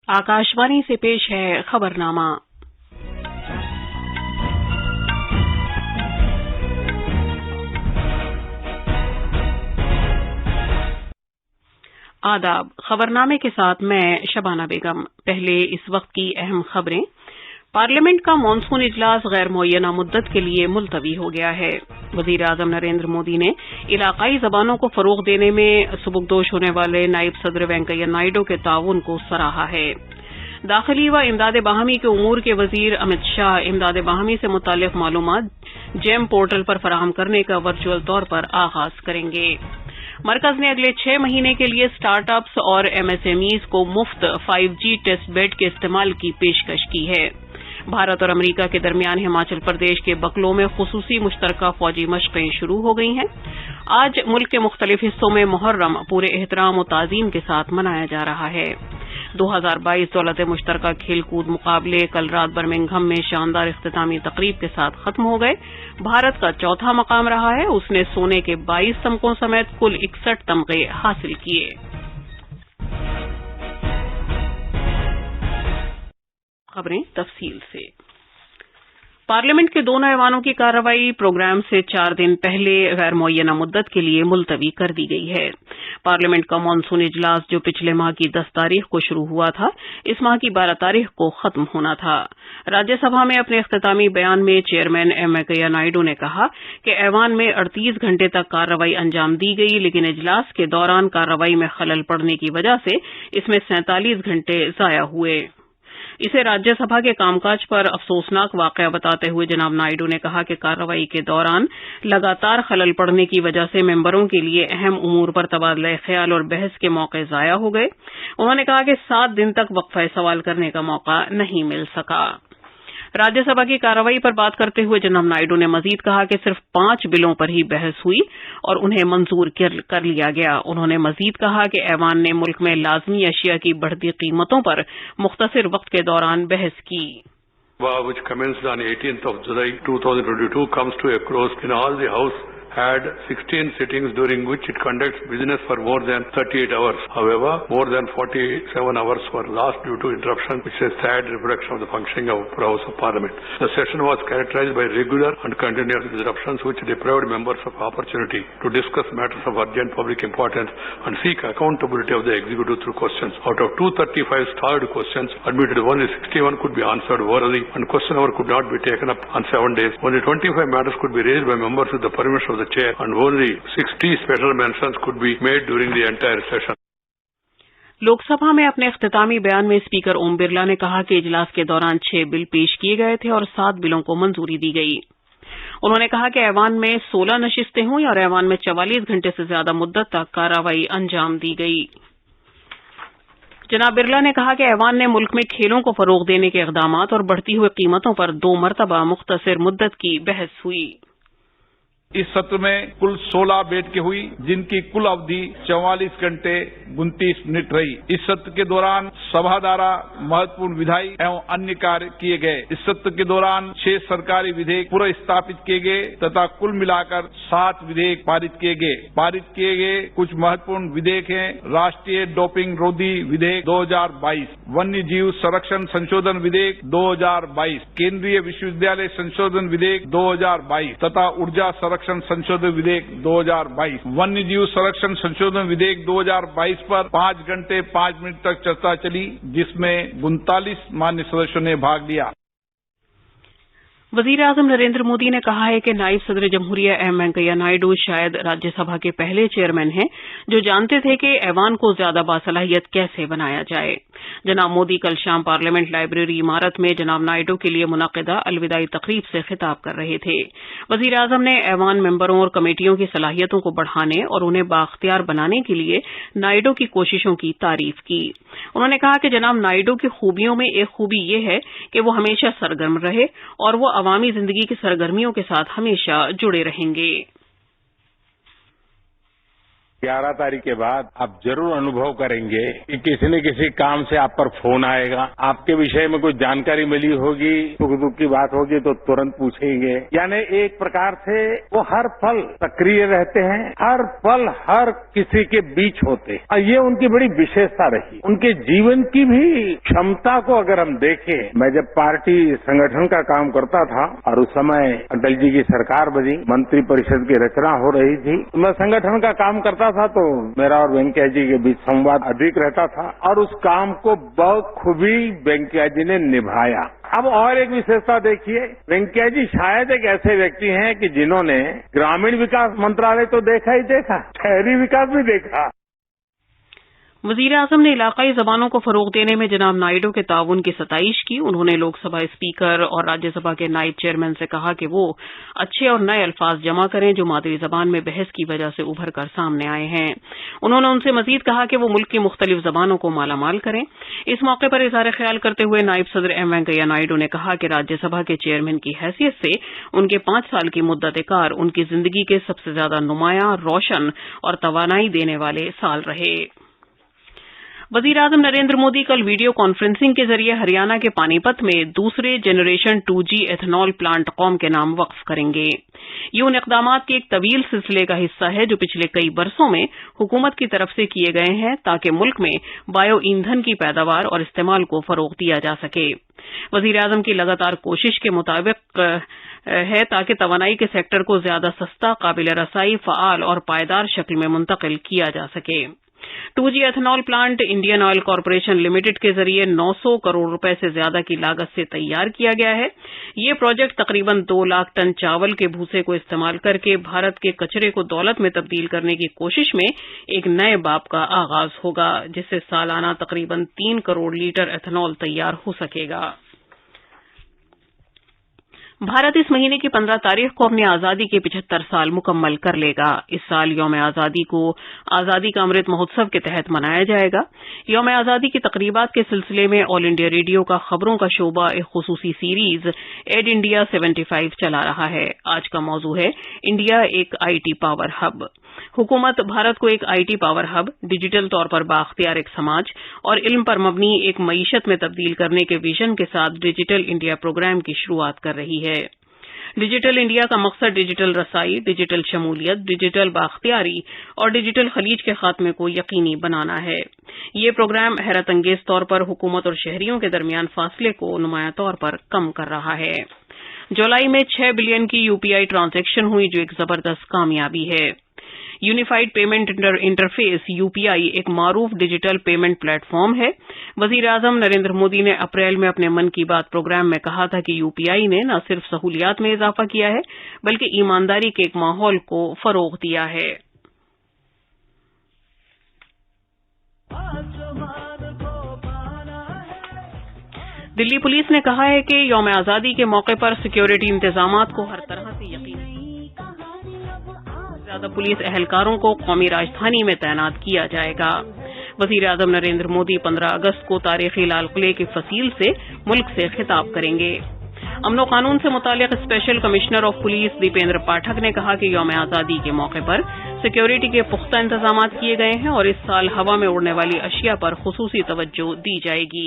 आकाशवाणी से पेश है खबरनामा। आदाब। खबरनामे के साथ मैं शबाना बेगम। पहले इस वक्त की अहम खबरें। पार्लियामेंट का मानसून इजलास गैर मुअय्यना मुद्दत के लिए मुलतवी हो गया है। वजीर आजम नरेंद्र मोदी ने इलाकाई जबानों को फरोग देने में सुबुकदोश होने वाले नायब सदर वेंकैया नायडू के ताउन को सराहा है। दाखिली व इमदाद बाहमी के उमूर के वजीर अमित शाह इमदाद बाहमी से मुताल्लिक मालूमात जेम पोर्टल पर फराहम करने का वर्चुअल तौर पर आगाज करेंगे। मरकज ने अगले 6 महीने के लिए स्टार्ट अप्स और एमएसएमईज को मुफ्त 5G टेस्ट बेड के इस्तेमाल की पेशकश की है। भारत और अमेरिका के दरमियान हिमाचल प्रदेश के बकलों में खुसूसी मुश्तरका फौजी मशक़ें शुरू हो गई हैं। आज मुल्क के मुख्तलिफ हिस्सों में मुहर्रम पूरे एहतराम और ताज़ीम के साथ मनाया जा रहा है। 2022 दौलत मुश्तरका खेलकूद मुकाबले कल रात बर्मिंघम में शानदार इख्तितामी तकरीब के साथ खत्म हो गए। भारत का चौथा मकाम रहा है। उसने सोने के 22 तमगों समेत कुल 61 तमगे हासिल किए। खबरें तफसील से। पार्लियामेंट के दोनों ऐवानों की कार्रवाई प्रोग्राम से 4 दिन पहले गैर मुअय्यना मुद्दत के लिए मुलतवी कर दी गई है। पार्लियामेंट का मानसून इजलास जो पिछले माह की 10 तारीख को शुरू हुआ था, इस माह की 12 तारीख को खत्म होना था। राज्यसभा में अपने इख्तितामी बयान में चेयरमैन एम वेंकैया नायडू ने कहा कि ऐवान में 38 घंटे तक कार्रवाई अंजाम दी गई, लेकिन इजलास के दौरान कार्रवाई में खलल पड़ने की वजह से इसमें 47 घंटे जाया हुए। इसे राज्यसभा के कामकाज पर अफसोसनाक वाकया बताते हुए जनाब नायडू ने कहा कि कार्रवाई के दौरान लगातार खलल पड़ने की वजह से मेंबरों के लिए अहम उमूर पर तबादला ख्याल और बहस के मौके जाया हो गए। उन्होंने कहा कि 7 दिन तक वक्फा सवाल करने का मौका नहीं मिल सका। राज्यसभा की कार्रवाई पर बात करते हुए जनाब नायडू ने मजीद कहा कि सिर्फ 5 बिलों पर ही बहस हुई और उन्हें मंजूर कर लिया गया। उन्होंने मजीद कहा कि ऐवान ने मुल्क में लाजमी अशिया की बढ़ती कीमतों पर मुख्तसर वक्त के दौरान बहस की। Which commenced on 18th of July 2022 comes to a close in all the House had 16 sittings during which it conducts business for more than 38 hours. However, more than 47 hours were lost due to interruption, which is a sad reproduction of the functioning of the House of Parliament. The session was characterized by regular and continuous disruptions which deprived members of opportunity to discuss matters of urgent public importance and seek accountability of the executive through questions. Out of 235 stalled questions admitted, only 61 could be answered orally and question hour could not be taken up on 7 days. Only 25 matters could be raised by members with the permission of the chair and only 60 special mentions could be made during the entire session. Lok Sabha में अपने इख्तितामी बयान में speaker Om Birla ने कहा कि इजलास के दौरान 6 बिल पेश किए गए थे और 7 बिलों को मंजूरी दी गई। उन्होंने कहा कि ऐवान में 16 नशिस्तें हुई और ऐवान में 44 घंटे से ज्यादा मुद्दत तक कार्रवाई अंजाम दी गई। जनाब बिरला ने कहा कि ऐवान ने मुल्क में खेलों को फरोग देने के इक़दामात और बढ़ती हुई कीमतों पर 2 मरतबा मुख्तसर मुद्दत की बहस हुई। इस सत्र में कुल 16 बैठकें हुई, जिनकी कुल अवधि 44 घंटे 29 मिनट रही। इस सत्र के दौरान सभा द्वारा महत्वपूर्ण विधायी एवं अन्य कार्य किए गए। इस सत्र के दौरान 6 सरकारी विधेयक पुनर्स्थापित किए गए तथा कुल मिलाकर 7 विधेयक पारित किए गए। पारित किए गए कुछ महत्वपूर्ण विधेयक हैं: राष्ट्रीय डोपिंग रोधी विधेयक 2022, वन्य जीव संरक्षण संशोधन विधेयक 2022, केंद्रीय विश्वविद्यालय संशोधन विधेयक 2022 तथा ऊर्जा संशोधन विधेयक 2022। वन्य जीव संरक्षण संशोधन विधेयक 2022 पर 5 घंटे 5 मिनट तक चर्चा चली, जिसमें 39 मान्य सदस्यों ने भाग लिया। वजीर आजम नरेंद्र मोदी ने कहा है कि नायब सदर जमहूरिया एम वेंकैया नायडू शायद राज्यसभा के पहले चेयरमैन हैं जो जानते थे कि ऐवान को ज्यादा बासलाहियत कैसे बनाया जाए। जनाब मोदी कल शाम पार्लियामेंट लाइब्रेरी इमारत में जनाब नायडू के लिए मुनक़िदा अलविदाई तकरीब से खिताब कर रहे थे। वजीर आजम ने ऐवान मेंबरों और कमेटियों की सलाहियतों को बढ़ाने और उन्हें बाख्तियार बनाने के लिए नायडू की कोशिशों की तारीफ की। उन्होंने कहा कि जनाब नायडू की खूबियों में एक खूबी ये है कि वो हमेशा सरगर्म रहे और वो अवामी जिंदगी की सरगर्मियों के साथ हमेशा जुड़े रहेंगे। 11 तारीख के बाद आप जरूर अनुभव करेंगे कि किसी न किसी काम से आप पर फोन आएगा, आपके विषय में कोई जानकारी मिली होगी, सुख दुख की बात होगी तो तुरंत पूछेंगे। यानी एक प्रकार से वो हर पल सक्रिय रहते हैं, हर पल हर किसी के बीच होते हैं, और ये उनकी बड़ी विशेषता रही। उनके जीवन की भी क्षमता को अगर हम देखें, मैं जब पार्टी संगठन का काम करता था और उस समय अटल जी की सरकार बनी, मंत्री परिषद की रचना हो रही थी, मैं संगठन का काम करता था तो मेरा और वेंकैया जी के बीच संवाद अधिक रहता था और उस काम को बखूबी वेंकैया जी ने निभाया। अब और एक विशेषता देखिए, वेंकैया जी शायद एक ऐसे व्यक्ति हैं कि जिन्होंने ग्रामीण विकास मंत्रालय तो देखा ही देखा, शहरी विकास भी देखा। वजीर आजम ने इलाकाई जबानों को फरोग देने में जनाब नायडू के ताउन की सताइश की। उन्होंने लोकसभा स्पीकर और राज्यसभा के नायब चेयरमैन से कहा कि वो अच्छे और नए अल्फाज जमा करें जो मादरी जबान में बहस की वजह से उभर कर सामने आए हैं। उन्होंने उनसे मजीद कहा कि वो मुल्क की मुख्तलिफ जबानों को मालामाल करें। इस मौके पर इज़हार ख्याल करते हुए नायब सदर एम वेंकैया नायडू ने कहा कि राज्यसभा के चेयरमैन की हैसियत से उनके 5 साल की मुद्दत कार उनकी जिंदगी के सबसे ज्यादा नुमायां, रोशन और तवानाई देने वाले साल रहे। वजीर आजम नरेंद्र मोदी कल वीडियो कॉन्फ्रेंसिंग के जरिए हरियाणा के पानीपत में दूसरे जनरेशन 2G एथेनॉल प्लांट कौम के नाम वक्फ करेंगे। ये उन इक़दामात के एक तवील सिलसिले का हिस्सा है जो पिछले कई बरसों में हुकूमत की तरफ से किए गए हैं ताकि मुल्क में बायो ईंधन की पैदावार और इस्तेमाल को फरोग दिया जा सके। वजीर आजम की लगातार कोशिश के मुताबिक है ताकि तवानाई के सेक्टर को ज्यादा सस्ता, काबिल रसाई, फ़आल और पायदार शक्ल में मुंतकिल किया जा सके। 2G ethanol plant Indian oil corporation limited के जरिए 900 करोड़ रुपए से ज्यादा की लागत से तैयार किया गया है। ये प्रोजेक्ट तकरीबन 2 लाख टन चावल के भूसे को इस्तेमाल करके भारत के कचरे को दौलत में तब्दील करने की कोशिश में एक नए बाब का आगाज होगा, जिससे सालाना तकरीबन 3 करोड़ लीटर एथेनॉल तैयार हो सकेगा। भारत इस महीने की 15 तारीख को अपनी आजादी के 75 साल मुकम्मल कर लेगा। इस साल यौम आजादी को आजादी का अमृत महोत्सव के तहत मनाया जाएगा। यौम आजादी की तकरीबात के सिलसिले में ऑल इंडिया रेडियो का खबरों का शोबा एक खुसूसी सीरीज एड इंडिया 75 चला रहा है। आज का मौजू है इंडिया एक आईटी पावर हब। हुकूमत भारत को एक आईटी पावर हब, डिजिटल तौर पर बाख्तियार एक समाज और इल्म पर मबनी एक मईशत में तब्दील करने के विजन के साथ डिजिटल इंडिया प्रोग्राम की शुरुआत कर रही है। डिजिटल इंडिया का मकसद डिजिटल रसाई, डिजिटल शमूलियत, डिजिटल बाख्तियारी और डिजिटल खलीज के खात्मे को यकीनी बनाना है। ये प्रोग्राम हैरत अंगेज तौर पर हुकूमत और शहरियों के दरमियान फासले को नुमायां तौर पर कम कर रहा है। जुलाई में 6 बिलियन की यूपीआई ट्रांजैक्शन हुई जो एक जबरदस्त कामयाबी है। यूनिफाइड पेमेंट इंटरफेस यूपीआई एक मारूफ डिजिटल पेमेंट प्लेटफॉर्म है। वजीर आजम नरेंद्र मोदी ने अप्रैल में अपने मन की बात प्रोग्राम में कहा था कि यूपीआई ने न सिर्फ सहूलियात में इजाफा किया है बल्कि ईमानदारी के एक माहौल को फरोग दिया है। दिल्ली पुलिस ने कहा है कि यौम आजादी के मौके पर सिक्योरिटी इंतजामात को हर तरह से यकीनी ज्यादा पुलिस एहलकारों को कौमी राजधानी में तैनात किया जाएगा। वजीर आजम नरेंद्र मोदी 15 अगस्त को तारीखी लाल किले की फसील से मुल्क से खिताब करेंगे। अमनो कानून से मुतालिक special commissioner of police Dipendra Pathak ने कहा कि यौम आजादी के मौके पर सिक्योरिटी के पुख्ता इंतजाम किए गए हैं और इस साल हवा में उड़ने वाली अशिया पर खुसूसी तवज्जो दी जाएगी।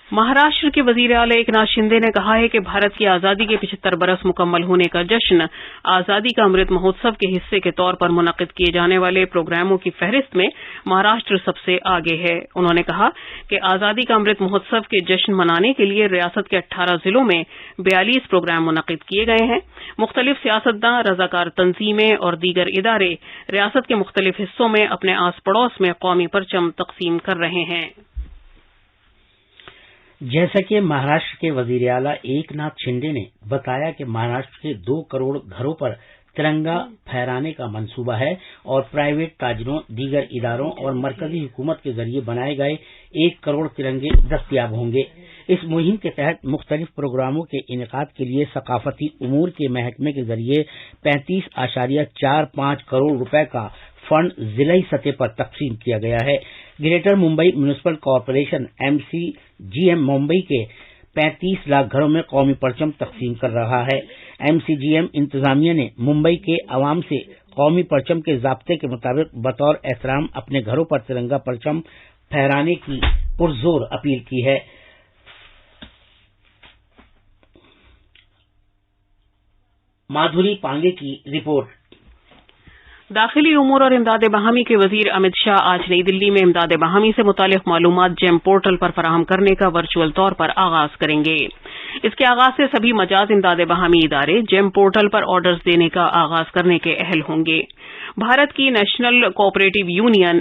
महाराष्ट्र के वजीर आला एकनाथ शिंदे ने कहा है कि भारत की आजादी के 75 बरस मुकम्मल होने का जश्न आजादी का अमृत महोत्सव के हिस्से के तौर पर मुनक्किद किए जाने वाले प्रोग्रामों की फहरिस्त में महाराष्ट्र सबसे आगे है। उन्होंने कहा कि आजादी का अमृत महोत्सव के जश्न मनाने के लिए रियासत के 18 जिलों में 42 प्रोग्राम मुनक्किद किए गए हैं। मुख्तलिफ सियासतदान, रजाकार तंजीमें और दीगर इदारे रियासत के मुख्तलिफ हिस्सों में अपने आस पड़ोस में कौमी परचम तकसीम कर रहे हैं। जैसा कि महाराष्ट्र के वजीर आला एकनाथ शिंदे ने बताया कि महाराष्ट्र के 2 करोड़ घरों पर तिरंगा फहराने का मंसूबा है और प्राइवेट ताजिरों, दीगर इदारों और मरकजी हुकूमत के जरिए बनाए गए 1 करोड़ तिरंगे दस्तयाब होंगे। इस मुहिम के तहत मुख्तलिफ प्रोग्रामों के इनेकाद के लिए सकाफती उमूर के महकमे के जरिए 35.45 करोड़ रुपए का फंड जिलाई सतह पर तकसीम किया गया है। Greater Mumbai municipal corporation MCGM Mumbai के 35 लाख घरों में कौमी परचम तकसीम कर रहा है। MCGM इंतजामिया ने मुंबई के अवाम से कौमी परचम के ज़ाब्ते के मुताबिक बतौर एहतराम अपने घरों पर तिरंगा परचम फहराने की पुरजोर अपील की है। माधुरी पांगे की रिपोर्ट। दाखिली उमूर और इमदाद बाहमी के वजीर अमित शाह आज नई दिल्ली में इमदाद बाहमी से मुतालिक मालूमात जेम पोर्टल पर फराहम करने का वर्चुअल तौर पर आगाज करेंगे। इसके आगाज से सभी मजाज इमदाद बाहमी इदारे जेम पोर्टल पर ऑर्डर्स देने का आगाज करने के अहल होंगे। भारत की नेशनल कोऑपरेटिव यूनियन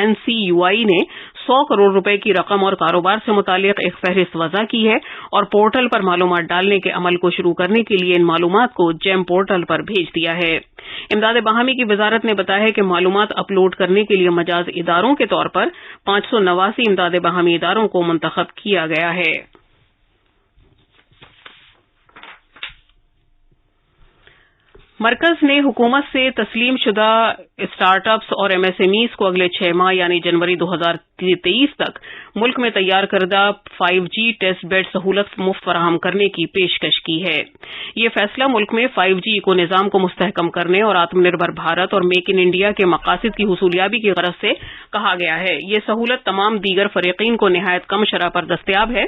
NCUI ने 100 करोड़ रुपए की रकम और कारोबार से मुतालिक एक फहरिस्त वज़ा की है और पोर्टल पर मालूमात डालने के अमल को शुरू करने के लिए इन मालूमात को जेम पोर्टल पर भेज दिया है। इमदाद बाहमी की वजारत ने बताया है कि मालूमात अपलोड करने के लिए मजाज इदारों के तौर पर 589 इमदाद बाहमी इदारों को मुंतखब किया गया है। मरकज ने हुकूमत से तस्लीम शुदा स्टार्टअप्स और MSMEs को अगले 6 माह यानी जनवरी 2023 तक मुल्क में तैयार करदा 5G टेस्ट बेड सहूलत मुफ्त फराहम करने की पेशकश की है। ये फैसला मुल्क में 5G को निज़ाम को मुस्तहकम करने और आत्मनिर्भर भारत और मेक इन इंडिया के मकासद की हुसूलियाबी की गरज से कहा गया है। ये सहूलत तमाम दीगर फरीकीन को निहायत कम शरह पर दस्तयाब है।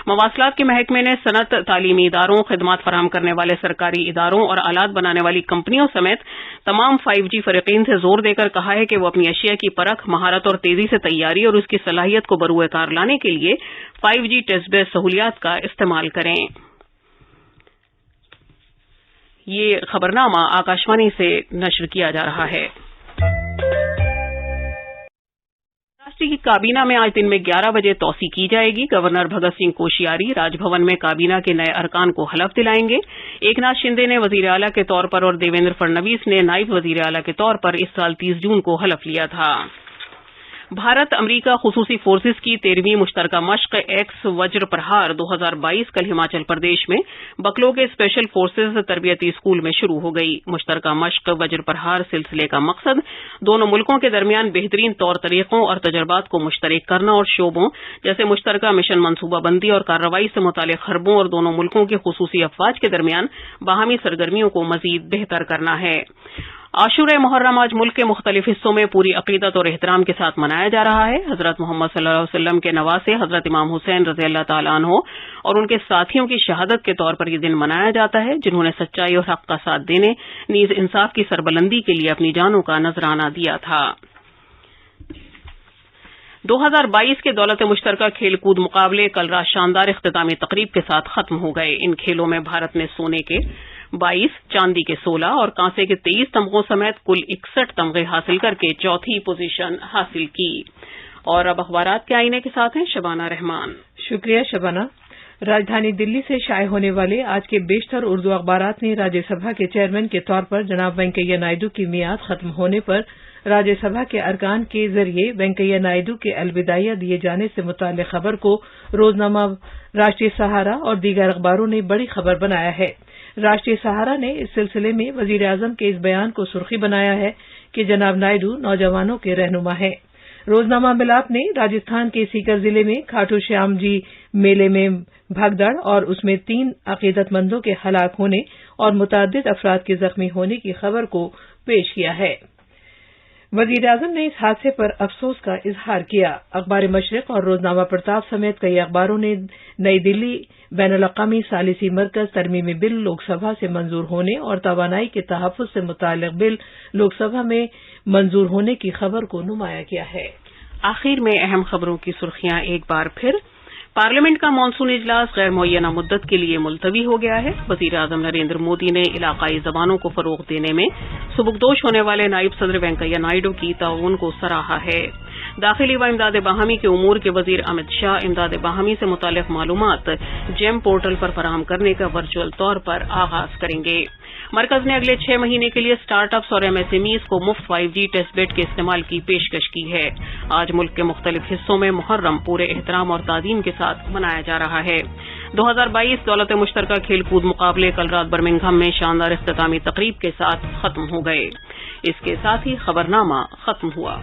मवासलात के महकमे ने सनत, तालीमी इदारों, खिदमात फराहम करने वाले सरकारी इदारों और आलात बनाने वाली कंपनियों समेत तमाम 5G फरीकीन से जोर देकर कहा है कि वो अपनी अशिया की परख, महारत और तेजी से तैयारी और उसकी सलाहियत को बरूए कार लाने के लिए 5G टेस्ट बेड सहूलियात का इस्तेमाल करें। ये खबरनामा आकाशवाणी से नश्र किया जा रहा है। राष्ट्र की काबीना में आज दिन में 11 बजे तौसी की जाएगी। गवर्नर भगत सिंह कोश्यारी राजभवन में काबीना के नए अरकान को हलफ दिलाएंगे। एकनाथ शिंदे ने वजीर आला के तौर पर और देवेंद्र फडणवीस ने नायब वजीर आला के तौर पर इस साल 30 जून को हलफ लिया था। भारत अमरीका खुसूसी फोर्सेस की 13वीं मुश्तरका मश्क एक्स वज्र प्रहार 2022 कल हिमाचल प्रदेश में बकलो के स्पेशल फोर्सेस तरबियती स्कूल में शुरू हो गई। मुश्तरका मश्क वज्र प्रहार सिलसिले का मकसद दोनों मुल्कों के दरमियान बेहतरीन तौर तरीकों और तजर्बात को मुश्तरक करना और शोबों जैसे मुश्तरका मिशन मनसूबाबंदी और कार्रवाई से मुतालिक हरबों और दोनों मुल्कों के खुसूसी अफवाज के दरमियान बाहमी सरगर्मियों को मजीद बेहतर करना है। आशूरे मुहर्रम आज मुल्क के मुख्तलिफ हिस्सों में पूरी अकीदत और एहतराम के साथ मनाया जा रहा है। हजरत मोहम्मद सल्लल्लाहु अलैहि वसल्लम के नवासे हजरत इमाम हुसैन रज़ी अल्लाह तआला अन्हु और उनके साथियों की शहादत के तौर पर यह दिन मनाया जाता है, जिन्होंने सच्चाई और हक का साथ देने नीज इंसाफ की सरबलंदी के लिए अपनी जानों का नजराना दिया था। 2022 के दौलत मुश्तरका खेल कूद मुकाबले कल रात शानदार इख्तितामी तकरीब के साथ खत्म हो गए। इन खेलों में भारत ने सोने के 22, चांदी के 16 और कांसे के 23 तमगों समेत कुल 61 तमगे हासिल करके चौथी पोजीशन हासिल की। और अब अखबारात के आईने के साथ हैं शबाना रहमान। शुक्रिया शबाना। राजधानी दिल्ली से शाये होने वाले आज के बेशतर उर्दू अखबारात ने राज्यसभा के चेयरमैन के तौर पर जनाब वेंकैया नायडू की मियाद खत्म होने पर राज्यसभा के अरकान के जरिए वेंकैया नायडू के अलविदाइया दिए जाने से मुताल्लिक खबर को रोजनामा राष्ट्रीय सहारा और दीगर अखबारों ने बड़ी खबर बनाया है। राष्ट्रीय सहारा ने इस सिलसिले में वजीर आजम के इस बयान को सुर्खी बनाया है कि जनाब नायडू नौजवानों के रहनुमा हैं। रोजनामा मिलाप ने राजस्थान के सीकर जिले में खाटू श्याम जी मेले में भगदड़ और उसमें 3 अकीदतमंदों के हलाक होने और मुतअद्दिद अफराद के जख्मी होने की खबर को पेश किया है। वजीर आजम ने इस हादसे पर अफसोस का इजहार किया। अखबार मशरिक और रोजनामा प्रताप समेत कई अखबारों ने नई दिल्ली बैनुल-अक़वामी सालिसी मरकज तरमीमी बिल लोकसभा से मंजूर होने और तवानाई के तहफ़्फ़ुज़ से मुताल्लिक़ बिल लोकसभा में मंजूर होने की खबर को नुमाया किया है। आखिर में अहम खबरों की सुर्खियां एक बार फिर। पार्लियामेंट का मानसून इजलास गैर मुअय्यना मुद्दत के लिए मुलतवी हो गया है। वजीर आजम नरेंद्र मोदी ने इलाकाई जबानों को फरोग देने में सुबुकदोश होने वाले नायब सदर वेंकैया नायडू की ताउन को सराहा है। दाखिली व इमदाद बाहमी के उमूर के वजीर अमित शाह इमदाद बाहमी से मुताल्लिक़ मालूमात जेम पोर्टल पर फराहम करने का वर्चुअल तौर पर आगाज करेंगे। مرکز نے اگلے 6 مہینے کے لیے اسٹارٹ اپس اور MSMEs کو مفت 5G ٹیسٹ بیڈ کے استعمال کی پیشکش کی ہے. آج ملک کے مختلف حصوں میں محرم پورے احترام اور تعظیم کے ساتھ منایا جا رہا ہے. 2022 دولت مشترکہ کھیل کود مقابلے کل رات برمنگھم میں شاندار اختتامی تقریب کے ساتھ ختم ہو گئے. اس کے ساتھ ہی خبرنامہ ختم ہوا.